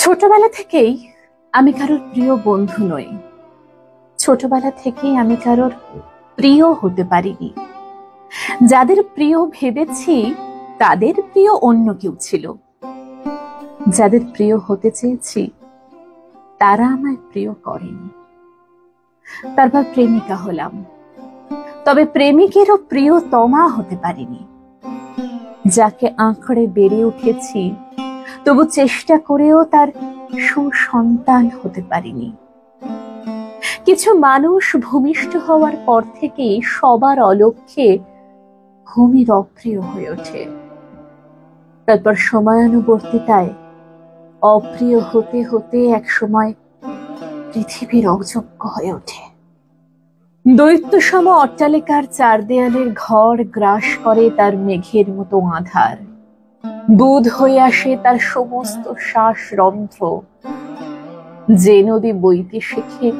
ছোটবেলা থেকেই আমি কারোর প্রিয় বন্ধু নই। ছোটবেলা থেকেই আমি কারোর প্রিয় হতে পারিনি। যাদের প্রিয় ভেবেছি তাদের প্রিয় অন্য কেউ ছিল। যাদের প্রিয় হতে চেয়েছি তারা আমায় প্রিয় করেনি। তারপর প্রেমিকা হলাম, তবে প্রেমিকেরও প্রিয়তমা হতে পারিনি। যাকে আঁকড়ে বেড়ে উঠেছি তবু চেষ্টা করেও তার সুসন্তান হতে পারিনি। কিছু মানুষ ভূমিষ্ঠ হওয়ার পর থেকেই সবার অলক্ষ্যে ভূমির অপ্রিয় হয়ে ওঠে। তারপর সময়ানুবর্তিতায় অপ্রিয় হতে হতে এক সময় পৃথিবীর অযোগ্য হয়ে ওঠে। দৈত্যসম অট্টালিকার চার দেয়ালের ঘর গ্রাস করে তার মেঘের মতো আঁধার। বুধ হয়ে আসে তার সমস্ত শ্বাসরন্ধ্র। যে নদী বইতে শেখে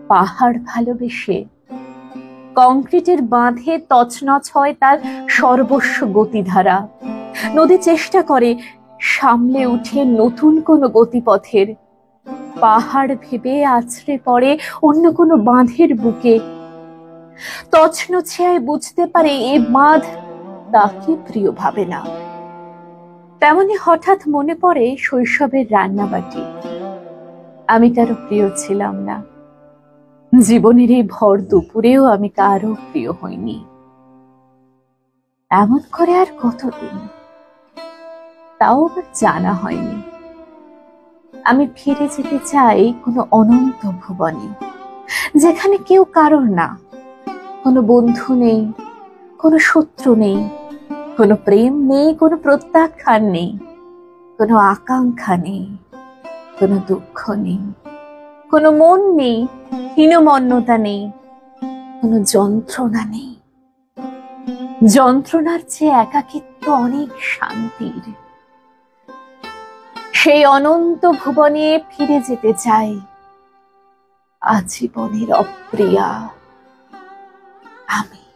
পাহাড় ভালোবেসে, কংক্রিটের বাঁধে তছনছ হয় তার সর্বস্ব গতিধারা। নদী চেষ্টা করে সামলে উঠে নতুন কোনো গতিপথের। পাহাড় ভেবে আছড়ে পড়ে অন্য কোনো বাঁধের বুকে। তছনছিয়ায় বুঝতে পারে এ বাঁধ তাকে প্রিয় ভাবে না। তেমনি হঠাৎ মনে পড়ে শৈশবের রান্নাবাটি। আমি কারো প্রিয় ছিলাম না। জীবনের এই ভর দুপুরেও আমি কারো প্রিয় হইনি। এমন করে আর কতদিন, তাও আমার জানা হয়নি। আমি ফিরে যেতে চাই কোনো অনন্ত ভুবনে, যেখানে কেউ কারোর না। কোনো বন্ধু নেই, কোনো শত্রু নেই, কোনো প্রেম নেই, কোনো প্রত্যাখ্যান নেই, কোনো আকাঙ্ক্ষা নেই, কোনো দুঃখ নেই, কোনো মন নেই, হীনমন্যতা নেই, কোনো যন্ত্রণা নেই। যন্ত্রণার চেয়ে একাকিত্ব অনেক শান্তির। সেই অনন্ত ভুবনে ফিরে যেতে চাই, আজীবনের অপ্রিয়া আমি।